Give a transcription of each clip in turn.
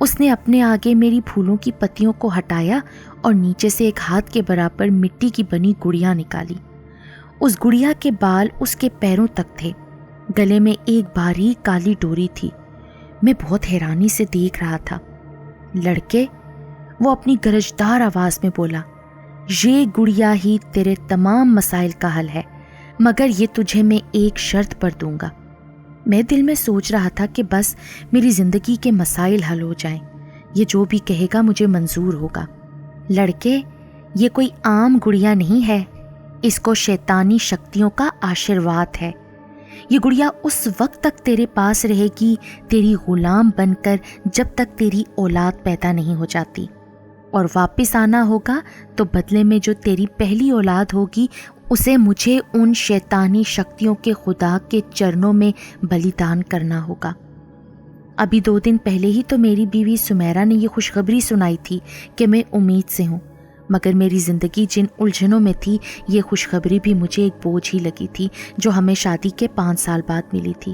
اس نے اپنے آگے میری پھولوں کی پتیوں کو ہٹایا اور نیچے سے ایک ہاتھ کے برابر مٹی کی بنی گڑیا نکالی۔ اس گڑیا کے بال اس کے پیروں تک تھے، گلے میں ایک باریک کالی ڈوری تھی۔ میں بہت حیرانی سے دیکھ رہا تھا۔ لڑکے، وہ اپنی گرجدار آواز میں بولا، یہ گڑیا ہی تیرے تمام مسائل کا حل ہے، مگر یہ تجھے میں ایک شرط پر دوں گا۔ میں دل میں سوچ رہا تھا کہ بس میری زندگی کے مسائل حل ہو جائیں، یہ جو بھی کہے گا مجھے منظور ہوگا۔ لڑکے، یہ کوئی عام گڑیا نہیں ہے، اس کو شیطانی شکتیوں کا آشیرواد ہے۔ یہ گڑیا اس وقت تک تیرے پاس رہے گی تیری غلام بن کر، جب تک تیری اولاد پیدا نہیں ہو جاتی، اور واپس آنا ہوگا تو بدلے میں جو تیری پہلی اولاد ہوگی اسے مجھے ان شیطانی شکتیوں کے خدا کے چرنوں میں بلیدان کرنا ہوگا۔ ابھی 2 دن پہلے ہی تو میری بیوی سمیرہ نے یہ خوشخبری سنائی تھی کہ میں امید سے ہوں، مگر میری زندگی جن الجھنوں میں تھی، یہ خوشخبری بھی مجھے ایک بوجھ ہی لگی تھی جو ہمیں شادی کے 5 سال بعد ملی تھی۔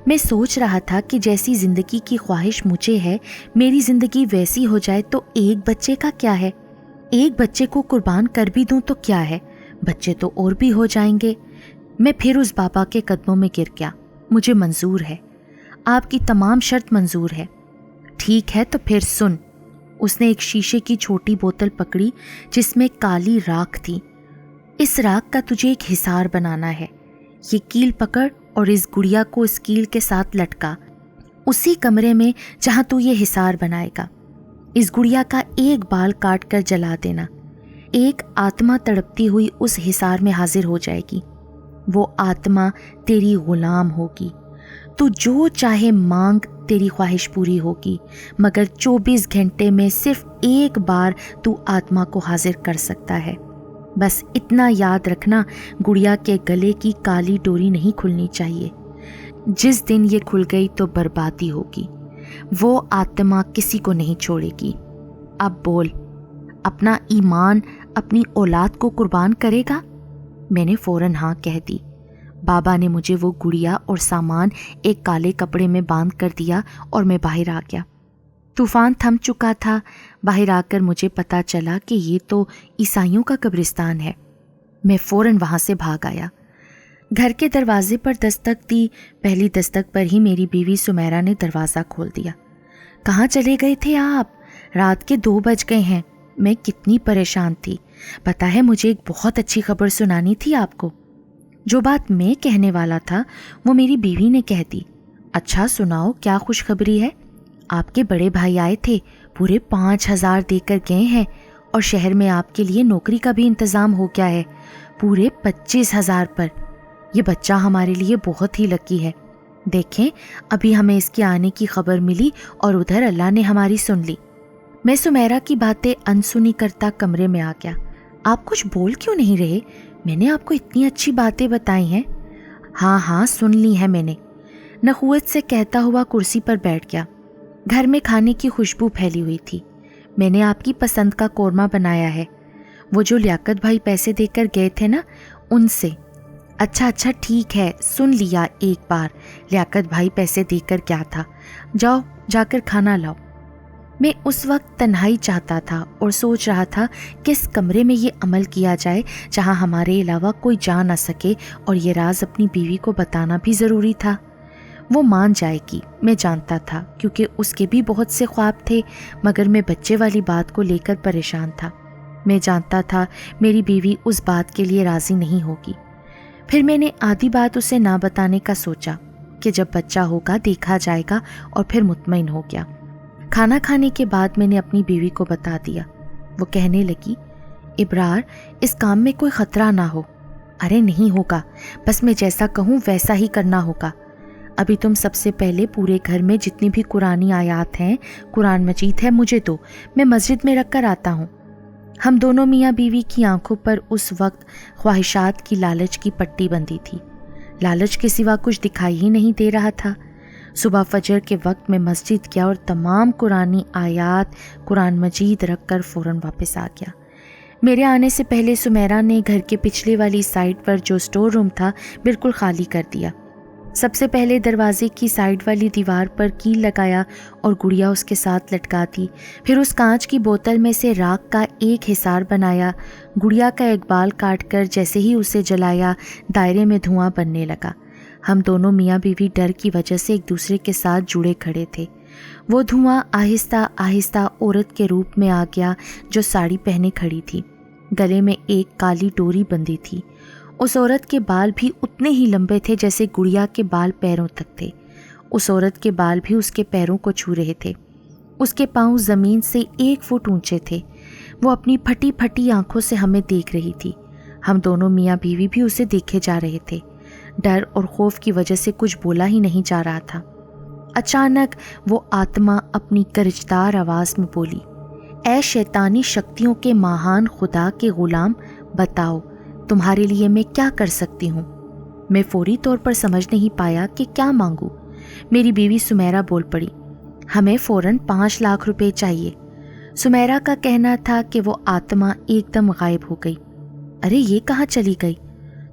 میں سوچ رہا تھا کہ جیسی زندگی کی خواہش مجھے ہے، میری زندگی ویسی ہو جائے تو ایک بچے کا کیا ہے؟ ایک بچے کو قربان کر بھی دوں تو کیا ہے، بچے تو اور بھی ہو جائیں گے۔ میں پھر اس بابا کے قدموں میں گر گیا۔ مجھے منظور ہے، آپ کی تمام شرط منظور ہے۔ ٹھیک ہے تو پھر سن۔ اس نے ایک شیشے کی چھوٹی بوتل پکڑی جس میں کالی راکھ تھی۔ اس راکھ کا تجھے ایک حصار بنانا ہے۔ یہ کیل پکڑ اور اس گڑیا کو اس کیل کے ساتھ لٹکا، اسی کمرے میں جہاں تو یہ حصار بنائے گا۔ اس گڑیا کا ایک بال کاٹ کر جلا دینا۔ ایک آتما تڑپتی ہوئی اس حصار میں حاضر ہو جائے گی۔ وہ آتما تیری غلام ہوگی۔ تو جو چاہے مانگ، تیری خواہش پوری ہوگی، مگر 24 گھنٹے میں صرف ایک بار تو آتما کو حاضر کر سکتا ہے۔ بس اتنا یاد رکھنا، گڑیا کے گلے کی کالی ڈوری نہیں کھلنی چاہیے۔ جس دن یہ کھل گئی تو بربادی ہوگی۔ وہ آتما کسی کو نہیں چھوڑے گی۔ اب بول، اپنا ایمان اپنی اولاد کو قربان کرے گا؟ میں نے فوراً ہاں کہہ دی۔ بابا نے مجھے وہ گڑیا اور سامان ایک کالے کپڑے میں باندھ کر دیا اور میں باہر آ گیا۔ طوفان تھم چکا تھا۔ باہر آ کر مجھے پتا چلا کہ یہ تو عیسائیوں کا قبرستان ہے۔ میں فوراً وہاں سے بھاگ آیا۔ گھر کے دروازے پر دستک دی۔ پہلی دستک پر ہی میری بیوی سمیرہ نے دروازہ کھول دیا۔ کہاں چلے گئے تھے آپ؟ رات کے 2 بج گئے ہیں۔ میں کتنی پریشان تھی۔ پتہ ہے مجھے ایک بہت اچھی خبر سنانی تھی آپ کو۔ جو بات میں کہنے والا تھا وہ میری بیوی نے کہہ دی۔ اچھا سناؤ، کیا خوشخبری ہے؟ آپ کے بڑے بھائی آئے تھے، پورے 5,000 دے کر گئے ہیں، اور شہر میں آپ کے لیے نوکری کا بھی انتظام ہو گیا ہے، پورے 25,000 پر۔ یہ بچہ ہمارے لیے بہت ہی لکی ہے۔ دیکھیں، ابھی ہمیں اس کے آنے کی خبر ملی اور ادھر اللہ نے ہماری سن لی۔ میں سمیرہ کی باتیں انسنی کرتا کمرے میں آ گیا۔ آپ کچھ بول کیوں نہیں رہے؟ میں نے آپ کو اتنی اچھی باتیں بتائی ہیں۔ ہاں سن لی ہیں میں نے، نخوت سے کہتا ہوا کرسی پر بیٹھ گیا۔ گھر میں کھانے کی خوشبو پھیلی ہوئی تھی۔ میں نے آپ کی پسند کا قورمہ بنایا ہے، وہ جو لیاقت بھائی پیسے دے کر گئے تھے نا، ان سے۔ اچھا ٹھیک ہے، سن لیا ایک بار، لیاقت بھائی پیسے دے کر کیا تھا۔ جاؤ جا کر کھانا لاؤ۔ میں اس وقت تنہائی چاہتا تھا اور سوچ رہا تھا کس کمرے میں یہ عمل کیا جائے جہاں ہمارے علاوہ کوئی جا نہ سکے، اور یہ راز اپنی بیوی کو بتانا بھی ضروری تھا۔ وہ مان جائے گی، میں جانتا تھا، کیونکہ اس کے بھی بہت سے خواب تھے، مگر میں بچے والی بات کو لے کر پریشان تھا۔ میں جانتا تھا میری بیوی اس بات کے لیے راضی نہیں ہوگی۔ پھر میں نے آدھی بات اسے نہ بتانے کا سوچا کہ جب بچہ ہوگا دیکھا جائے گا، اور پھر مطمئن ہو گیا۔ کھانا کھانے کے بعد میں نے اپنی بیوی کو بتا دیا۔ وہ کہنے لگی، ابرار، اس کام میں کوئی خطرہ نہ ہو۔ ارے نہیں ہوگا، بس میں جیسا کہوں ویسا ہی کرنا ہوگا۔ ابھی تم سب سے پہلے پورے گھر میں جتنی بھی قرآنی آیات ہیں، قرآن مجید ہے، مجھے دو، میں مسجد میں رکھ کر آتا ہوں۔ ہم دونوں میاں بیوی کی آنکھوں پر اس وقت خواہشات کی لالچ کی پٹی بندھی تھی۔ لالچ کے سوا کچھ دکھائی ہی نہیں دے رہا تھا۔ صبح فجر کے وقت میں مسجد گیا اور تمام قرآنی آیات قرآن مجید رکھ کر فوراً واپس آ گیا۔ میرے آنے سے پہلے سمیرہ نے گھر کے پچھلے والی سائڈ پر جو سٹور روم تھا بالکل خالی کر دیا۔ سب سے پہلے دروازے کی سائیڈ والی دیوار پر کیل لگایا اور گڑیا اس کے ساتھ لٹکا دی۔ پھر اس کانچ کی بوتل میں سے راکھ کا ایک حصار بنایا، گڑیا کا ایک بال کاٹ کر جیسے ہی اسے جلایا دائرے میں دھواں بننے لگا۔ ہم دونوں میاں بیوی ڈر کی وجہ سے ایک دوسرے کے ساتھ جڑے کھڑے تھے۔ وہ دھواں آہستہ آہستہ عورت کے روپ میں آ گیا جو ساڑی پہنے کھڑی تھی، گلے میں ایک کالی ڈوری بندھی تھی۔ اس عورت کے بال بھی اتنے ہی لمبے تھے جیسے گڑیا کے بال پیروں تک تھے۔ اس عورت کے بال بھی اس کے پیروں کو چھو رہے تھے۔ اس کے پاؤں زمین سے 1 فٹ اونچے تھے۔ وہ اپنی پھٹی پھٹی آنکھوں سے ہمیں دیکھ رہی تھی۔ ہم دونوں میاں بیوی بھی اسے دیکھے جا رہے تھے۔ ڈر اور خوف کی وجہ سے کچھ بولا ہی نہیں جا رہا تھا۔ اچانک وہ آتما اپنی گرجدار آواز میں بولی، اے شیطانی شکتیوں کے ماہان خدا کے غلام، بتاؤ تمہارے لیے میں کیا کر سکتی ہوں؟ میں فوری طور پر سمجھ نہیں پایا کہ کیا مانگوں۔ میری بیوی سمیرا بول پڑی، ہمیں فوراً 5 لاکھ روپے چاہیے۔ سمیرا کا کہنا تھا کہ وہ آتما ایک دم غائب ہو گئی۔ ارے یہ کہاں چلی گئی؟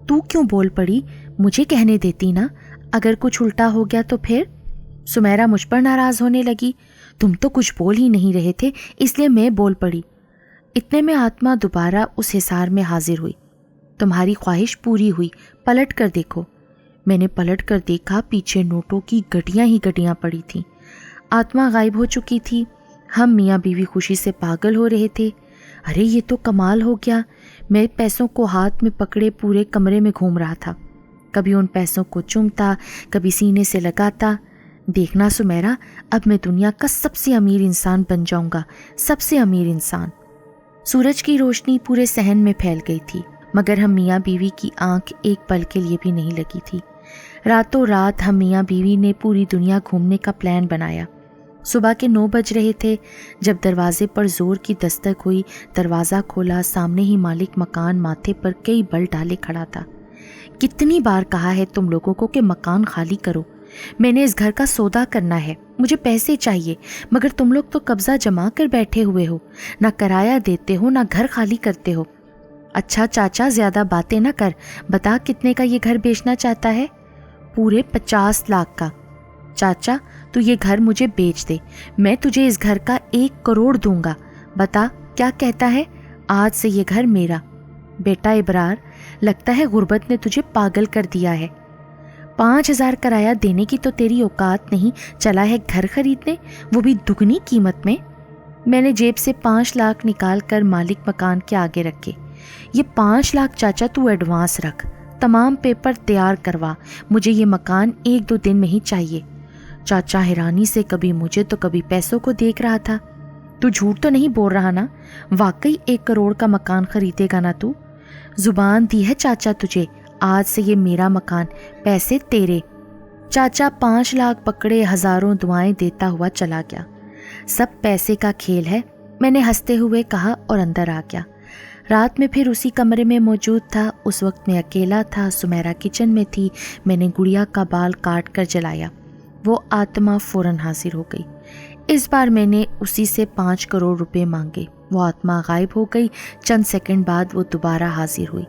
تو کیوں بول پڑی؟ مجھے کہنے دیتی نا، اگر کچھ الٹا ہو گیا تو پھر؟ سمیرا مجھ پر ناراض ہونے لگی۔ تم تو کچھ بول ہی نہیں رہے تھے، اس لیے میں بول پڑی۔ اتنے میں آتما دوبارہ اس حصار میں حاضر ہوئی۔ تمہاری خواہش پوری ہوئی، پلٹ کر دیکھو۔ میں نے پلٹ کر دیکھا، پیچھے نوٹوں کی گڈیاں ہی گڈیاں پڑی تھیں۔ آتما غائب ہو چکی تھی۔ ہم میاں بیوی خوشی سے پاگل ہو رہے تھے۔ ارے یہ تو کمال ہو گیا۔ میں پیسوں کو ہاتھ میں پکڑے پورے کمرے میں گھوم رہا تھا، کبھی ان پیسوں کو چومتا، کبھی سینے سے لگاتا۔ دیکھنا سمیرا، اب میں دنیا کا سب سے امیر انسان بن جاؤں گا، سب سے امیر انسان۔ سورج کی روشنی پورے صحن میں پھیل گئی تھی، مگر ہم میاں بیوی کی آنکھ ایک پل کے لیے بھی نہیں لگی تھی۔ راتوں رات ہم میاں بیوی نے پوری دنیا گھومنے کا پلان بنایا۔ صبح کے 9 بج رہے تھے جب دروازے پر زور کی دستک ہوئی۔ دروازہ کھولا، سامنے ہی مالک مکان ماتھے پر کئی بل ڈالے کھڑا تھا۔ کتنی بار کہا ہے تم لوگوں کو کہ مکان خالی کرو، میں نے اس گھر کا سودا کرنا ہے، مجھے پیسے چاہیے، مگر تم لوگ تو قبضہ جما کر بیٹھے ہوئے ہو، نہ کرایہ دیتے ہو نہ گھر خالی کرتے ہو۔ اچھا چاچا زیادہ باتیں نہ کر، بتا کتنے کا یہ گھر بیچنا چاہتا ہے؟ پورے 50 لاکھ کا۔ چاچا تو یہ گھر مجھے بیچ دے، میں تجھے اس گھر کا 1 کروڑ دوں گا۔ بتا کیا کہتا ہے؟ آج سے یہ گھر میرا۔ بیٹا ابرار، لگتا ہے غربت نے تجھے پاگل کر دیا ہے۔ 5000 کرایہ دینے کی تو تیری اوقات نہیں، چلا ہے گھر خریدنے، وہ بھی دگنی قیمت میں۔ میں نے جیب سے 5 لاکھ نکال کر مالک مکان کے آگے رکھے۔ یہ 5 لاکھ چاچا تو ایڈوانس رکھ، تمام پیپر تیار کروا، مجھے یہ مکان 1-2 دن میں ہی چاہیے۔ چاچا حیرانی سے کبھی مجھے تو کبھی پیسوں کو دیکھ رہا تھا۔ تو جھوٹ تو نہیں بول رہا نا؟ واقعی 1 کروڑ کا مکان خریدے گا نا تو؟ زبان دی ہے چاچا تجھے، آج سے یہ میرا مکان، پیسے تیرے۔ چاچا 5 لاکھ پکڑے ہزاروں دعائیں دیتا ہوا چلا گیا۔ سب پیسے کا کھیل ہے، میں نے ہنستے ہوئے کہا اور اندر آ گیا۔ رات میں پھر اسی کمرے میں موجود تھا۔ اس وقت میں اکیلا تھا، سمیرا کچن میں تھی۔ میں نے گڑیا کا بال کاٹ کر جلایا۔ وہ آتما فوراً حاضر ہو گئی۔ اس بار میں نے اسی سے 5 کروڑ روپے مانگے۔ وہ آتما غائب ہو گئی۔ چند سیکنڈ بعد وہ دوبارہ حاضر ہوئی۔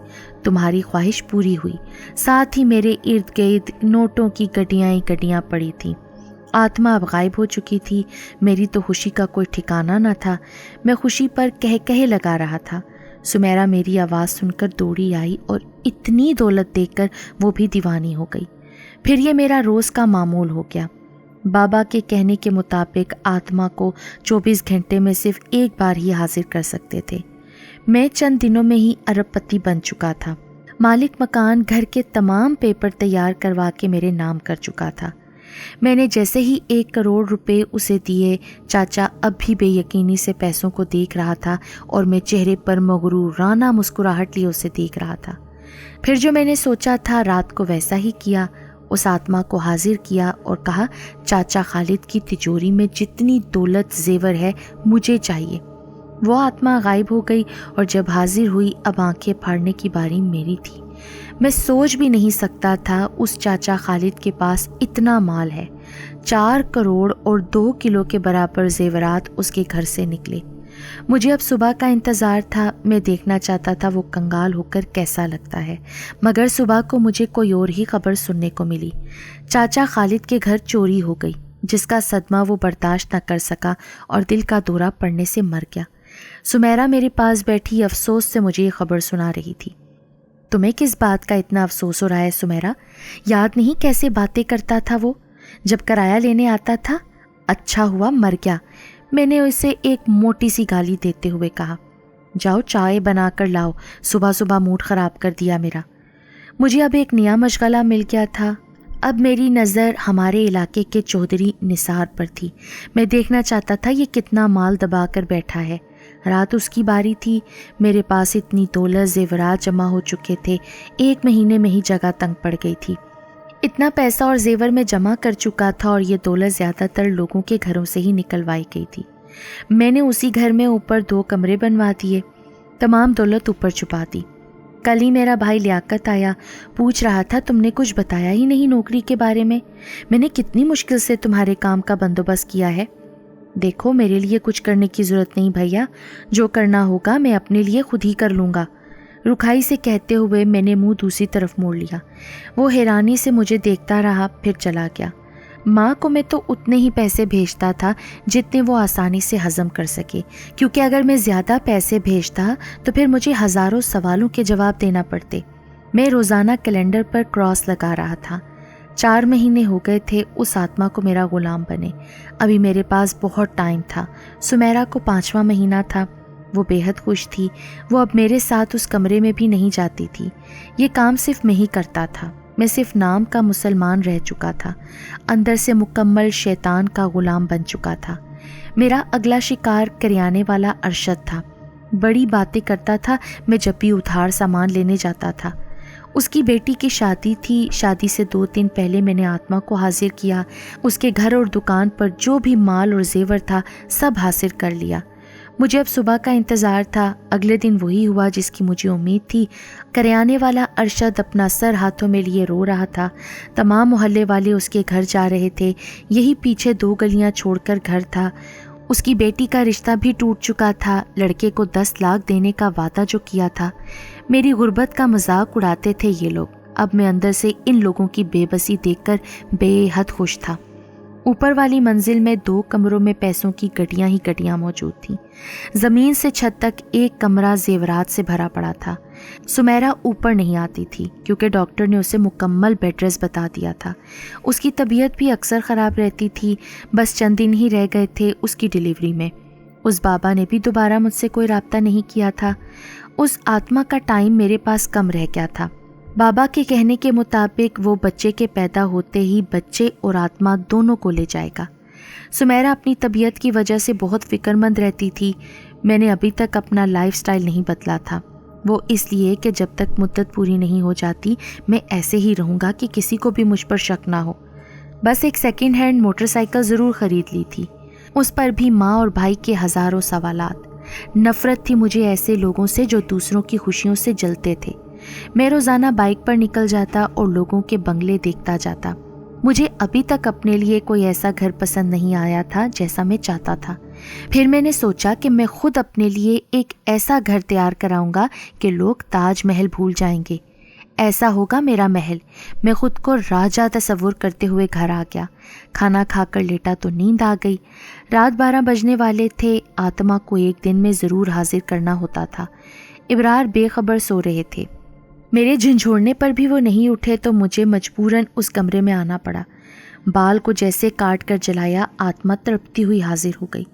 تمہاری خواہش پوری ہوئی۔ ساتھ ہی میرے ارد گرد نوٹوں کی گڈیاں ہی گڈیاں پڑی تھیں۔ آتما اب غائب ہو چکی تھی۔ میری تو خوشی کا کوئی ٹھکانہ نہ تھا۔ میں خوشی پر کہے لگا رہا تھا۔ سمیرا میری آواز سن کر دوڑی آئی اور اتنی دولت دیکھ کر وہ بھی دیوانی ہو گئی۔ پھر یہ میرا روز کا معمول ہو گیا۔ بابا کے کہنے کے مطابق آتما کو 24 گھنٹے میں صرف ایک بار ہی حاضر کر سکتے تھے۔ میں چند دنوں میں ہی ارب پتی بن چکا تھا۔ مالک مکان گھر کے تمام پیپر تیار کروا کے میرے نام کر چکا تھا۔ میں نے جیسے ہی 1 کروڑ روپے اسے دیے، چاچا اب بھی بے یقینی سے پیسوں کو دیکھ رہا تھا اور میں چہرے پر مغرورانہ مسکراہٹ لیے اسے دیکھ رہا تھا۔ پھر جو میں نے سوچا تھا رات کو ویسا ہی کیا۔ اس آتما کو حاضر کیا اور کہا، چاچا خالد کی تجوری میں جتنی دولت زیور ہے مجھے چاہیے۔ وہ آتما غائب ہو گئی اور جب حاضر ہوئی اب آنکھیں پھاڑنے کی باری میری تھی۔ میں سوچ بھی نہیں سکتا تھا اس چاچا خالد کے پاس اتنا مال ہے۔ 4 کروڑ اور 2 کلو کے برابر زیورات اس کے گھر سے نکلے۔ مجھے اب صبح کا انتظار تھا، میں دیکھنا چاہتا تھا وہ کنگال ہو کر کیسا لگتا ہے، مگر صبح کو مجھے کوئی اور ہی خبر سننے کو ملی۔ چاچا خالد کے گھر چوری ہو گئی، جس کا صدمہ وہ برداشت نہ کر سکا اور دل کا دورہ پڑنے سے مر گیا۔ سمیرا میرے پاس بیٹھی افسوس سے مجھے یہ خبر سنا رہی تھی۔ تمہیں کس بات کا اتنا افسوس ہو رہا ہے سمیرا؟ یاد نہیں کیسے باتیں کرتا تھا وہ جب کرایہ لینے آتا تھا؟ اچھا ہوا مر گیا، میں نے اسے ایک موٹی سی گالی دیتے ہوئے کہا۔ جاؤ چائے بنا کر لاؤ، صبح صبح موڈ خراب کر دیا میرا۔ مجھے اب ایک نیا مشغلہ مل گیا تھا۔ اب میری نظر ہمارے علاقے کے چودھری نثار پر تھی۔ میں دیکھنا چاہتا تھا یہ کتنا مال دبا کر بیٹھا ہے۔ رات اس کی باری تھی، میرے پاس اتنی دولت زیورات جمع ہو چکے تھے، 1 مہینے میں ہی جگہ تنگ پڑ گئی تھی۔ اتنا پیسہ اور زیور میں جمع کر چکا تھا اور یہ دولت زیادہ تر لوگوں کے گھروں سے ہی نکلوائی گئی تھی۔ میں نے اسی گھر میں اوپر 2 کمرے بنوا دیے، تمام دولت اوپر چھپا دی۔ کل ہی میرا بھائی لیاقت آیا، پوچھ رہا تھا تم نے کچھ بتایا ہی نہیں نوکری کے بارے میں نے کتنی مشکل سے تمہارے کام کا بندوبست کیا ہے۔ دیکھو میرے لیے کچھ کرنے کی ضرورت نہیں بھیا، جو کرنا ہوگا میں اپنے لیے خود ہی کر لوں گا، رکھائی سے کہتے ہوئے میں نے منہ دوسری طرف موڑ لیا۔ وہ حیرانی سے مجھے دیکھتا رہا، پھر چلا گیا۔ ماں کو میں تو اتنے ہی پیسے بھیجتا تھا جتنے وہ آسانی سے ہضم کر سکے، کیونکہ اگر میں زیادہ پیسے بھیجتا تو پھر مجھے ہزاروں سوالوں کے جواب دینا پڑتے۔ میں روزانہ کیلنڈر پر کراس لگا رہا تھا۔ 4 مہینے ہو گئے تھے اس آتما کو میرا غلام بنے، ابھی میرے پاس بہت ٹائم تھا۔ سمیرا کو 5واں مہینہ تھا، وہ بے حد خوش تھی، وہ اب میرے ساتھ اس کمرے میں بھی نہیں جاتی تھی۔ یہ کام صرف میں ہی کرتا تھا، میں صرف نام کا مسلمان رہ چکا تھا، اندر سے مکمل شیطان کا غلام بن چکا تھا۔ میرا اگلا شکار کریانے والا ارشد تھا، بڑی باتیں کرتا تھا میں جب بھی ادھار سامان لینے جاتا تھا۔ اس کی بیٹی کی شادی تھی، شادی سے 2 دن پہلے میں نے آتما کو حاضر کیا، اس کے گھر اور دکان پر جو بھی مال اور زیور تھا سب حاصل کر لیا۔ مجھے اب صبح کا انتظار تھا، اگلے دن وہی ہوا جس کی مجھے امید تھی۔ کریانے والا ارشد اپنا سر ہاتھوں میں لیے رو رہا تھا، تمام محلے والے اس کے گھر جا رہے تھے، یہی پیچھے 2 گلیاں چھوڑ کر گھر تھا۔ اس کی بیٹی کا رشتہ بھی ٹوٹ چکا تھا، لڑکے کو 10 لاکھ دینے کا وعدہ جو کیا تھا۔ میری غربت کا مذاق اڑاتے تھے یہ لوگ، اب میں اندر سے ان لوگوں کی بے بسی دیکھ کر بے حد خوش تھا۔ اوپر والی منزل میں 2 کمروں میں پیسوں کی گڈیاں ہی گڈیاں موجود تھیں، زمین سے چھت تک ایک کمرہ زیورات سے بھرا پڑا تھا۔ سمیرا اوپر نہیں آتی تھی کیونکہ ڈاکٹر نے اسے مکمل بیڈ ریسٹ بتا دیا تھا۔ اس کی طبیعت بھی اکثر خراب رہتی تھی، بس چند دن ہی رہ گئے تھے اس کی ڈیلیوری میں۔ اس بابا نے بھی دوبارہ مجھ سے کوئی رابطہ نہیں کیا تھا۔ اس آتما کا ٹائم میرے پاس کم رہ گیا تھا۔ بابا کے کہنے کے مطابق وہ بچے کے پیدا ہوتے ہی بچے اور آتما دونوں کو لے جائے گا۔ سمیرا اپنی طبیعت کی وجہ سے بہت فکر مند رہتی تھی۔ میں نے ابھی تک اپنا لائف سٹائل نہیں بدلا تھا، وہ اس لیے کہ جب تک مدت پوری نہیں ہو جاتی میں ایسے ہی رہوں گا کہ کسی کو بھی مجھ پر شک نہ ہو۔ بس ایک سیکنڈ ہینڈ موٹر سائیکل ضرور خرید لی تھی، اس پر بھی ماں اور بھائی کے ہزاروں سوالات۔ نفرت تھی مجھے ایسے لوگوں سے جو دوسروں کی خوشیوں سے جلتے تھے۔ میں روزانہ بائک پر نکل جاتا اور لوگوں کے بنگلے دیکھتا جاتا۔ مجھے ابھی تک اپنے لیے کوئی ایسا گھر پسند نہیں آیا تھا جیسا میں چاہتا تھا۔ پھر میں نے سوچا کہ میں خود اپنے لیے ایک ایسا گھر تیار کراؤں گا کہ لوگ تاج محل بھول جائیں گے۔ ایسا ہوگا میرا محل۔ میں خود کو راجہ تصور کرتے ہوئے گھر آ گیا۔ کھانا کھا کر لیٹا تو نیند آ گئی۔ رات 12 بجنے والے تھے، آتما کو ایک دن میں ضرور حاضر کرنا ہوتا تھا۔ ابرار بے خبر سو رہے تھے، میرے جھنجھوڑنے پر بھی وہ نہیں اٹھے تو مجھے مجبوراً اس کمرے میں آنا پڑا۔ بال کو جیسے کاٹ کر جلایا، آتما تڑپتی ہوئی حاضر ہو گئی۔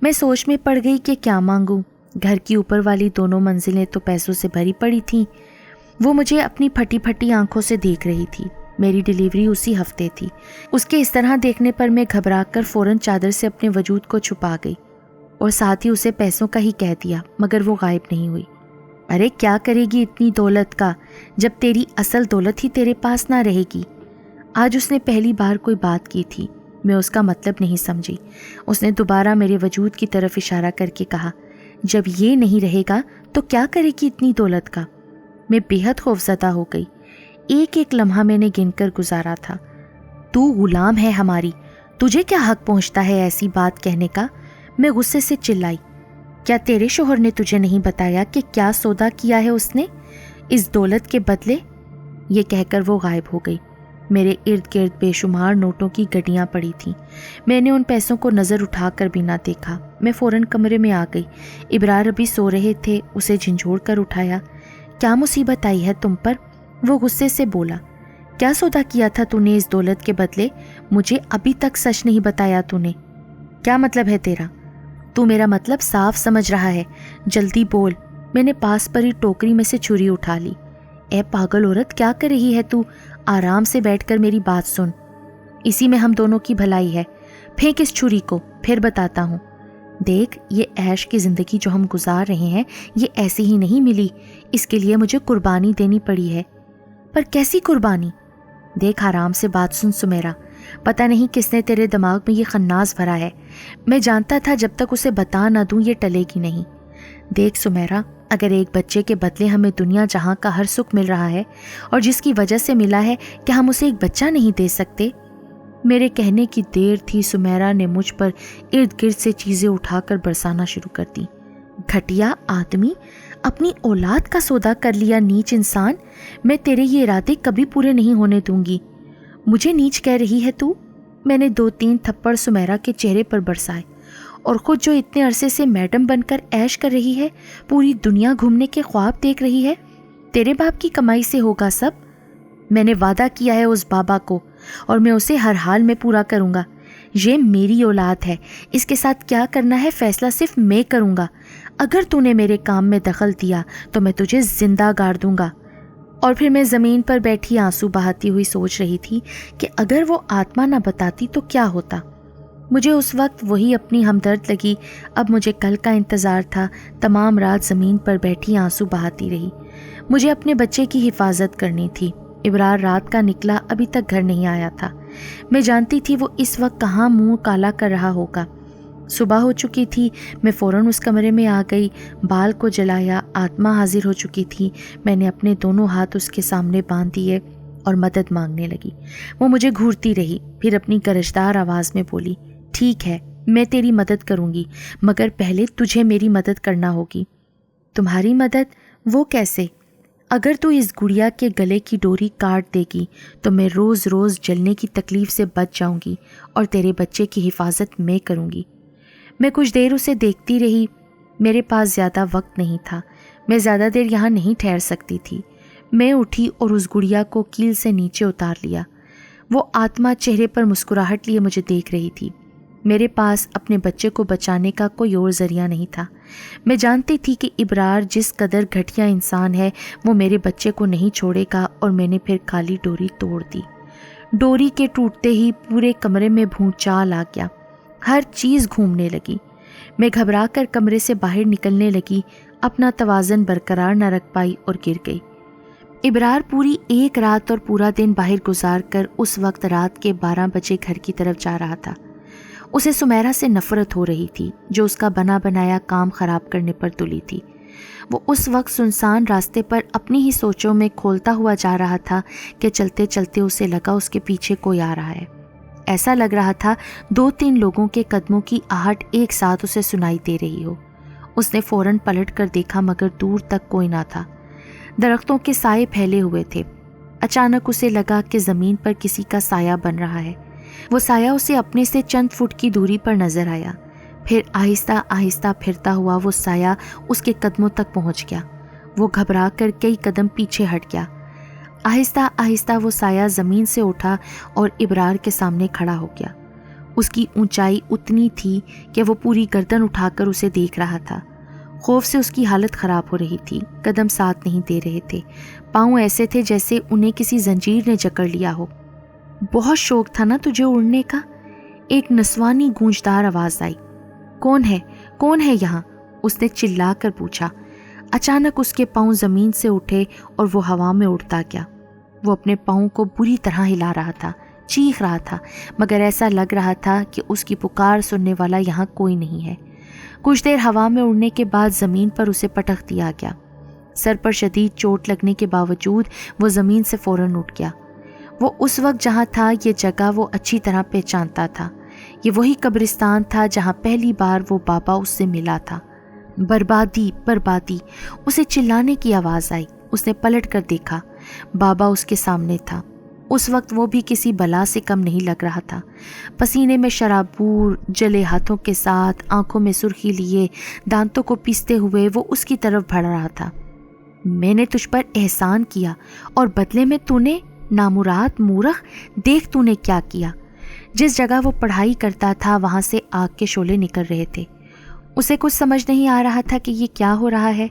میں سوچ میں پڑ گئی کہ کیا مانگوں۔ گھر کی اوپر والی دونوں منزلیں تو پیسوں سے بھری پڑی تھیں۔ وہ مجھے اپنی پھٹی پھٹی آنکھوں سے دیکھ رہی تھی۔ میری ڈیلیوری اسی ہفتے تھی۔ اس کے اس طرح دیکھنے پر میں گھبرا کر فوراً چادر سے اپنے وجود کو چھپا گئی اور ساتھ ہی اسے پیسوں کا ہی کہہ دیا، مگر وہ غائب نہیں ہوئی۔ ارے کیا کرے گی اتنی دولت کا جب تیری اصل دولت ہی تیرے پاس نہ رہے گی؟ آج اس نے پہلی بار کوئی بات کی تھی، میں اس کا مطلب نہیں سمجھی۔ اس نے دوبارہ میرے وجود کی طرف اشارہ کر کے کہا، جب یہ نہیں رہے گا تو کیا کرے گی اتنی دولت کا؟ میں بے حد خوفزدہ ہو گئی۔ ایک ایک لمحہ میں نے گن کر گزارا تھا۔ تو غلام ہے ہماری، تجھے کیا حق پہنچتا ہے ایسی بات کہنے کا؟ میں غصے سے چلائی۔ کیا تیرے شوہر نے تجھے نہیں بتایا کہ کیا سودا کیا ہے اس نے اس دولت کے بدلے؟ یہ کہہ کر وہ غائب ہو گئی۔ میرے ارد گرد بے شمار نوٹوں کی گڈیاں پڑی تھیں۔ میں نے ان پیسوں کو نظر اٹھا کر بھی نہ دیکھا۔ میں فوراً کمرے میں آ گئی۔ ابرار ابھی سو رہے تھے، اسے جھنجھوڑ کر اٹھایا۔ کیا مصیبت آئی ہے تم پر؟ وہ غصے سے بولا۔ کیا سودا کیا تھا تو نے اس دولت کے بدلے؟ مجھے ابھی تک سچ نہیں بتایا تو نے۔ کیا مطلب ہے تیرا؟ تو میرا مطلب صاف سمجھ رہا ہے، جلدی بول۔ میں نے پاس پر ہی ٹوکری میں سے چھری اٹھا لی۔ اے پاگل عورت، کیا کر رہی ہے تو؟ آرام سے بیٹھ کر میری بات سن، اسی میں ہم دونوں کی بھلائی ہے۔ پھینک اس چھری کو، پھر بتاتا ہوں۔ دیکھ، یہ عیش کی زندگی جو ہم گزار رہے ہیں یہ ایسی ہی نہیں ملی، اس کے لیے مجھے قربانی دینی پڑی ہے۔ پر کیسی قربانی؟ دیکھ، آرام سے بات سن سمیرا، پتہ نہیں کس نے تیرے دماغ میں یہ خناس بھرا ہے۔ میں جانتا تھا جب تک اسے بتا نہ دوں یہ ٹلے گی نہیں۔ دیکھ سمیرا، اگر ایک بچے کے بدلے ہمیں دنیا جہاں کا ہر سکھ مل رہا ہے اور جس کی وجہ سے ملا ہے کہ ہم اسے ایک بچہ نہیں دے سکتے۔ میرے کہنے کی دیر تھی، سمیرا نے مجھ پر ارد گرد سے چیزیں اٹھا کر برسانا شروع کر دی۔ گھٹیا آدمی، اپنی اولاد کا سودا کر لیا، نیچ انسان۔ میں تیرے یہ ارادے کبھی پورے نہیں ہونے دوں گی۔ مجھے نیچ کہہ رہی ہے تو؟ میں نے 2-3 تھپڑ سمیرا کے چہرے پر برسائے۔ اور خود جو اتنے عرصے سے میڈم بن کر عیش کر رہی ہے، پوری دنیا گھومنے کے خواب دیکھ رہی ہے، تیرے باپ کی کمائی سے ہوگا سب۔ میں نے وعدہ کیا ہے اس بابا کو اور میں اسے ہر حال میں پورا کروں گا۔ یہ میری اولاد ہے، اس کے ساتھ کیا کرنا ہے فیصلہ صرف میں کروں گا۔ اگر تو نے میرے کام میں دخل دیا تو میں تجھے زندہ گاڑ دوں گا۔ اور پھر میں زمین پر بیٹھی آنسو بہاتی ہوئی سوچ رہی تھی کہ اگر وہ آتما نہ بتاتی تو کیا ہوتا۔ مجھے اس وقت وہی اپنی ہمدرد لگی۔ اب مجھے کل کا انتظار تھا۔ تمام رات زمین پر بیٹھی آنسو بہاتی رہی۔ مجھے اپنے بچے کی حفاظت کرنی تھی۔ ابرار رات کا نکلا، ابھی تک گھر نہیں آیا تھا۔ میں جانتی تھی وہ اس وقت کہاں منہ کالا کر رہا ہوگا۔ صبح ہو چکی تھی۔ میں فوراً اس کمرے میں آ گئی، بال کو جلایا۔ آتما حاضر ہو چکی تھی۔ میں نے اپنے دونوں ہاتھ اس کے سامنے باندھ دیے اور مدد مانگنے لگی۔ وہ مجھے گھورتی رہی، پھر اپنی گرجدار آواز میں بولی، ٹھیک ہے، میں تیری مدد کروں گی، مگر پہلے تجھے میری مدد کرنا ہوگی۔ تمہاری مدد؟ وہ کیسے؟ اگر تو اس گڑیا کے گلے کی ڈوری کاٹ دے گی تو میں روز روز جلنے کی تکلیف سے بچ جاؤں گی اور تیرے بچے کی حفاظت میں کروں گی۔ میں کچھ دیر اسے دیکھتی رہی۔ میرے پاس زیادہ وقت نہیں تھا، میں زیادہ دیر یہاں نہیں ٹھہر سکتی تھی۔ میں اٹھی اور اس گڑیا کو کیل سے نیچے اتار لیا۔ وہ آتما چہرے پر مسکراہٹ لیے مجھے دیکھ رہی تھی۔ میرے پاس اپنے بچے کو بچانے کا کوئی اور ذریعہ نہیں تھا۔ میں جانتی تھی کہ ابرار جس قدر گھٹیا انسان ہے وہ میرے بچے کو نہیں چھوڑے گا، اور میں نے پھر کالی ڈوری توڑ دی۔ ڈوری کے ٹوٹتے ہی پورے کمرے میں بھونچال آ گیا، ہر چیز گھومنے لگی۔ میں گھبرا کر کمرے سے باہر نکلنے لگی، اپنا توازن برقرار نہ رکھ پائی اور گر گئی۔ ابرار پوری ایک رات اور پورا دن باہر گزار کر اس وقت رات کے 12 بجے گھر کی طرف جا رہا تھا۔ اسے سمیرا سے نفرت ہو رہی تھی جو اس کا بنا بنایا کام خراب کرنے پر تلی تھی۔ وہ اس وقت سنسان راستے پر اپنی ہی سوچوں میں کھولتا ہوا جا رہا تھا کہ چلتے چلتے اسے لگا اس کے پیچھے کوئی آ رہا ہے۔ ایسا لگ رہا تھا 2-3 لوگوں کے قدموں کی آہٹ ایک ساتھ اسے سنائی دے رہی ہو۔ اس نے فوراً پلٹ کر دیکھا مگر دور تک کوئی نہ تھا۔ درختوں کے سائے پھیلے ہوئے تھے۔ اچانک اسے لگا کہ زمین پر کسی کا سایہ بن رہا ہے۔ وہ سایہ اسے اپنے سے چند فٹ کی دوری پر نظر آیا۔ پھر آہستہ آہستہ پھرتا ہوا وہ سایہ اس کے قدموں تک پہنچ گیا۔ وہ گھبرا کر کئی قدم پیچھے ہٹ گیا۔ آہستہ آہستہ وہ سایہ زمین سے اٹھا اور ابرار کے سامنے کھڑا ہو گیا۔ اس کی اونچائی اتنی تھی کہ وہ پوری گردن اٹھا کر اسے دیکھ رہا تھا۔ خوف سے اس کی حالت خراب ہو رہی تھی، قدم ساتھ نہیں دے رہے تھے، پاؤں ایسے تھے جیسے انہیں کسی زنجیر نے جکڑ لیا ہو۔ بہت شوق تھا نا تجھے اڑنے کا؟ ایک نسوانی گونجدار آواز آئی۔ کون ہے یہاں؟ اس نے چلا کر پوچھا۔ اچانک اس کے پاؤں زمین سے اٹھے اور وہ ہوا میں اڑتا گیا۔ وہ اپنے پاؤں کو بری طرح ہلا رہا تھا، چیخ رہا تھا، مگر ایسا لگ رہا تھا کہ اس کی پکار سننے والا یہاں کوئی نہیں ہے۔ کچھ دیر ہوا میں اڑنے کے بعد زمین پر اسے پٹخ دیا گیا۔ سر پر شدید چوٹ لگنے کے باوجود وہ زمین سے فوراً اٹھ گیا۔ وہ اس وقت جہاں تھا یہ جگہ وہ اچھی طرح پہچانتا تھا۔ یہ وہی قبرستان تھا جہاں پہلی بار وہ بابا اس سے ملا تھا۔ بربادی بربادی، اسے چلانے کی آواز آئی۔ اس نے پلٹ کر دیکھا، بابا اس کے سامنے تھا۔ اس وقت وہ بھی کسی بلا سے کم نہیں لگ رہا تھا۔ پسینے میں شرابور، جلے ہاتھوں کے ساتھ، آنکھوں میں سرخی لیے، دانتوں کو پیستے ہوئے وہ اس کی طرف بڑھ رہا تھا۔ میں نے تجھ پر احسان کیا اور بدلے میں تو نے نامراد مورخ، دیکھ تو نے کیا کیا۔ جس جگہ وہ پڑھائی کرتا تھا وہاں سے آگ کے شعلے نکل رہے تھے۔ اسے کچھ سمجھ نہیں آ رہا تھا کہ یہ کیا ہو رہا ہے۔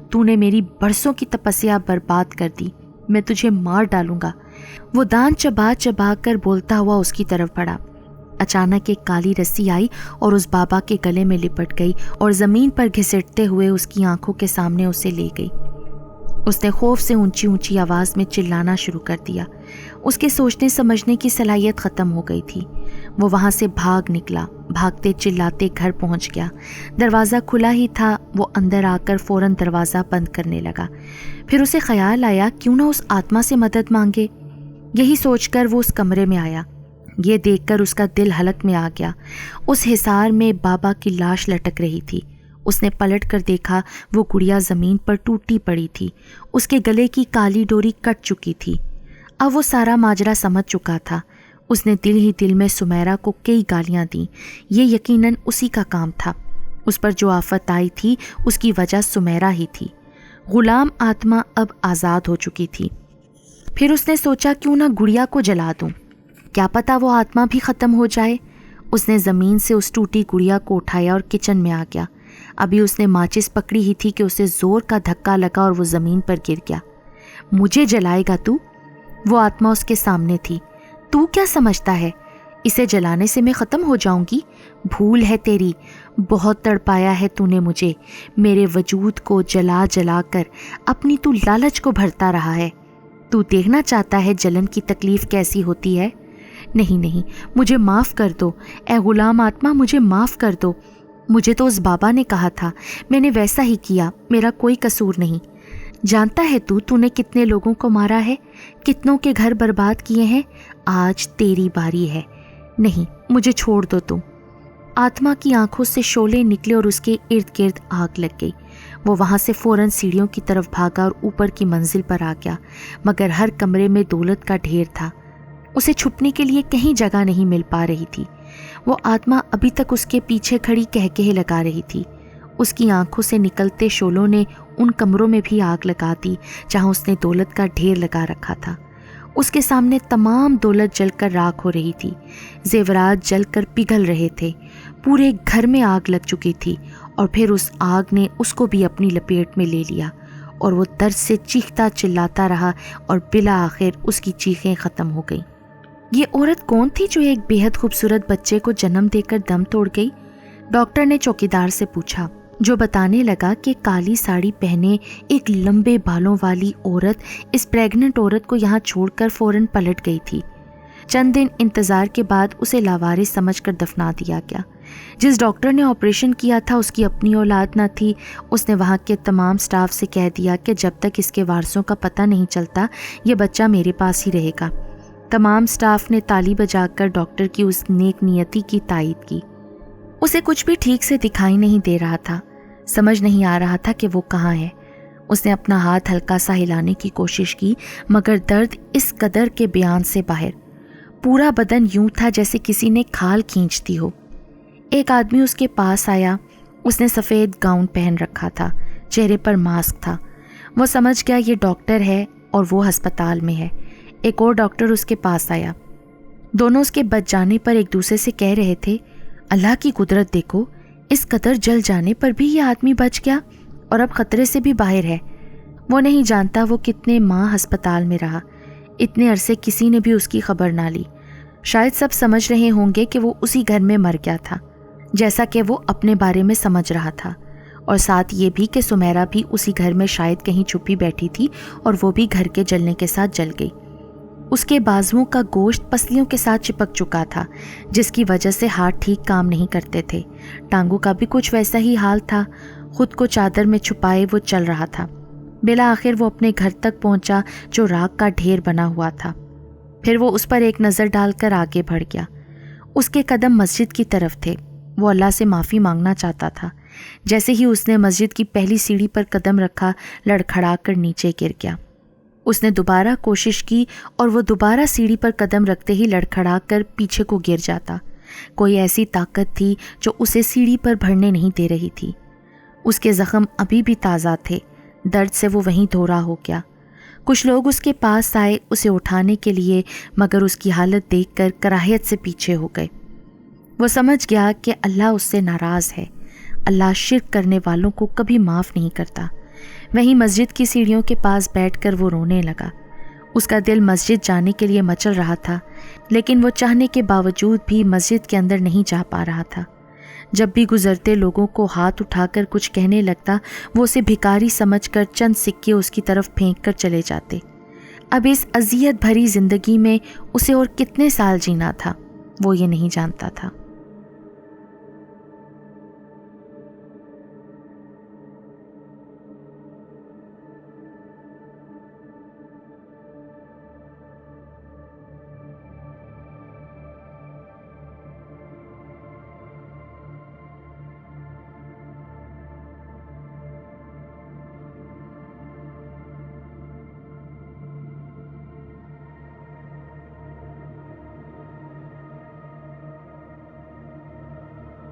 تو نے میری برسوں کی تپسیا برباد کر دی، میں تجھے مار ڈالوں گا۔ وہ دان چبا چبا کر بولتا ہوا اس کی طرف بڑھا۔ اچانک ایک کالی رسی آئی اور اس بابا کے گلے میں لپٹ گئی اور زمین پر گھسیٹتے ہوئے اس کی آنکھوں کے سامنے اسے لے گئی۔ اس نے خوف سے اونچی اونچی آواز میں چلانا شروع کر دیا۔ اس کے سوچنے سمجھنے کی صلاحیت ختم ہو گئی تھی۔ وہ وہاں سے بھاگ نکلا، بھاگتے چلاتے گھر پہنچ گیا۔ دروازہ کھلا ہی تھا، وہ اندر آ کر فوراً دروازہ بند کرنے لگا۔ پھر اسے خیال آیا کیوں نہ اس آتما سے مدد مانگے۔ یہی سوچ کر وہ اس کمرے میں آیا۔ یہ دیکھ کر اس کا دل حلق میں آ گیا۔ اس حصار میں بابا کی لاش لٹک رہی تھی۔ اس نے پلٹ کر دیکھا، وہ گڑیا زمین پر ٹوٹی پڑی تھی۔ اس کے گلے کی کالی ڈوری کٹ چکی تھی۔ اب وہ سارا ماجرا سمجھ چکا تھا۔ اس نے دل ہی دل میں سمیرا کو کئی گالیاں دیں۔ یہ یقیناً اسی کا کام تھا۔ اس پر جو آفت آئی تھی اس کی وجہ سمیرا ہی تھی۔ غلام آتما اب آزاد ہو چکی تھی۔ پھر اس نے سوچا کیوں نہ گڑیا کو جلا دوں، کیا پتا وہ آتما بھی ختم ہو جائے۔ اس نے زمین سے اس ٹوٹی گڑیا کو اٹھایا اور کچن میں آ گیا۔ ابھی اس نے ماچس پکڑی ہی تھی کہ اسے زور کا دھکا لگا اور وہ زمین پر گر گیا۔ مجھے جلائے گا تو؟ وہ آتما اس کے سامنے تھی۔ تو کیا سمجھتا ہے اسے جلانے سے میں ختم ہو جاؤں گی؟ بھول ہے تیری، بہت تڑپایا ہے تو نے مجھے، میرے وجود کو جلا جلا کر اپنی تو لالچ کو بھرتا رہا ہے۔ تو دیکھنا چاہتا ہے جلن کی تکلیف کیسی ہوتی ہے؟ نہیں نہیں، مجھے معاف کر دو اے غلام آتما، مجھے معاف کر دو۔ مجھے تو اس بابا نے کہا تھا، میں نے ویسا ہی کیا، میرا کوئی قصور نہیں۔ جانتا ہے تو نے کتنے لوگوں کو مارا ہے، کتنوں کے گھر برباد کیے ہیں۔ آج تیری باری ہے، نہیں مجھے چھوڑ دو تم۔ آتما کی آنکھوں سے شعلے نکلے اور اس کے ارد گرد آگ لگ گئی۔ وہ وہاں سے فوراً سیڑھیوں کی طرف بھاگا اور اوپر کی منزل پر آ گیا، مگر ہر کمرے میں دولت کا ڈھیر تھا۔ اسے چھپنے کے لیے کہیں جگہ نہیں مل پا رہی تھی۔ وہ آتما ابھی تک اس کے پیچھے کھڑی کہکہے لگا رہی تھی۔ اس کی آنکھوں سے نکلتے شعلوں نے ان کمروں میں بھی آگ لگا دی جہاں اس نے دولت کا ڈھیر لگا رکھا تھا۔ اس کے سامنے تمام دولت جل کر راکھ ہو رہی تھی، زیورات جل کر پگھل رہے تھے، پورے گھر میں آگ لگ چکی تھی، اور پھر اس آگ نے اس کو بھی اپنی لپیٹ میں لے لیا، اور وہ درد سے چیختا چلاتا رہا اور بالآخر اس کی چیخیں ختم ہو گئیں۔ یہ عورت کون تھی جو ایک بے حد خوبصورت بچے کو جنم دے کر دم توڑ گئی؟ ڈاکٹر نے چوکیدار سے پوچھا، جو بتانے لگا کہ کالی ساڑی پہنے ایک لمبے بالوں والی عورت اس پریگننٹ عورت کو یہاں چھوڑ کر فوراً پلٹ گئی تھی۔ چند دن انتظار کے بعد اسے لاوارث سمجھ کر دفنا دیا گیا۔ جس ڈاکٹر نے آپریشن کیا تھا اس کی اپنی اولاد نہ تھی۔ اس نے وہاں کے تمام سٹاف سے کہہ دیا کہ جب تک اس کے وارثوں کا پتہ نہیں چلتا یہ بچہ میرے پاس ہی رہے گا۔ تمام سٹاف نے تالی بجا کر ڈاکٹر کی اس نیک نیتی کی تائید کی۔ اسے کچھ بھی ٹھیک سے دکھائی نہیں دے رہا تھا، سمجھ نہیں آ رہا تھا کہ وہ کہاں ہے۔ اس نے اپنا ہاتھ ہلکا سا ہلانے کی کوشش کی، مگر درد اس قدر کے بیان سے باہر۔ پورا بدن یوں تھا جیسے کسی نے کھال کھینچ دی ہو۔ ایک آدمی اس کے پاس آیا۔ اس نے سفید گاؤن پہن رکھا تھا، چہرے پر ماسک تھا۔ وہ سمجھ گیا یہ ڈاکٹر ہے اور وہ ہسپتال میں ہے۔ ایک اور ڈاکٹر اس کے پاس آیا۔ دونوں اس کے بچ جانے پر ایک دوسرے سے کہہ رہے تھے، اللہ کی قدرت دیکھو، اس قدر جل جانے پر بھی یہ آدمی بچ گیا اور اب خطرے سے بھی باہر ہے۔ وہ نہیں جانتا وہ کتنے ماہ ہسپتال میں رہا، اتنے عرصے کسی نے بھی اس کی خبر نہ لی۔ شاید سب سمجھ رہے ہوں گے کہ وہ اسی گھر میں مر گیا تھا، جیسا کہ وہ اپنے بارے میں سمجھ رہا تھا، اور ساتھ یہ بھی کہ سمیرا بھی اسی گھر میں شاید کہیں چھپی بیٹھی تھی اور وہ بھی گھر کے جلنے کے ساتھ جل گئی۔ اس کے بازوؤں کا گوشت پسلیوں کے ساتھ چپک چکا تھا، جس کی وجہ سے ہاتھ ٹھیک کام نہیں کرتے تھے۔ ٹانگوں کا بھی کچھ ویسا ہی حال تھا، خود کو چادر میں چھپائے وہ چل رہا تھا۔ بالآخر وہ اپنے گھر تک پہنچا جو راکھ کا ڈھیر بنا ہوا تھا۔ پھر وہ اس پر ایک نظر ڈال کر آگے بڑھ گیا۔ اس کے قدم مسجد کی طرف تھے۔ وہ اللہ سے معافی مانگنا چاہتا تھا، جیسے ہی اس نے مسجد کی پہلی سیڑھی پر قدم رکھا، لڑکھڑا کر نیچے گر گیا۔ اس نے دوبارہ کوشش کی اور وہ دوبارہ سیڑھی پر قدم رکھتے ہی لڑکھڑا کر پیچھے کو گر جاتا۔ کوئی ایسی طاقت تھی جو اسے سیڑھی پر بڑھنے نہیں دے رہی تھی۔ اس کے زخم ابھی بھی تازہ تھے، درد سے وہ وہیں دھورا ہو گیا۔ کچھ لوگ اس کے پاس آئے اسے اٹھانے کے لیے، مگر اس کی حالت دیکھ کر کراہیت سے پیچھے ہو گئے۔ وہ سمجھ گیا کہ اللہ اس سے ناراض ہے۔ اللہ شرک کرنے والوں کو کبھی معاف نہیں کرتا۔ وہیں مسجد کی سیڑھیوں کے پاس بیٹھ کر وہ رونے لگا۔ اس کا دل مسجد جانے کے لیے مچل رہا تھا، لیکن وہ چاہنے کے باوجود بھی مسجد کے اندر نہیں جا پا رہا تھا۔ جب بھی گزرتے لوگوں کو ہاتھ اٹھا کر کچھ کہنے لگتا، وہ اسے بھکاری سمجھ کر چند سکے اس کی طرف پھینک کر چلے جاتے۔ اب اس اذیت بھری زندگی میں اسے اور کتنے سال جینا تھا، وہ یہ نہیں جانتا تھا۔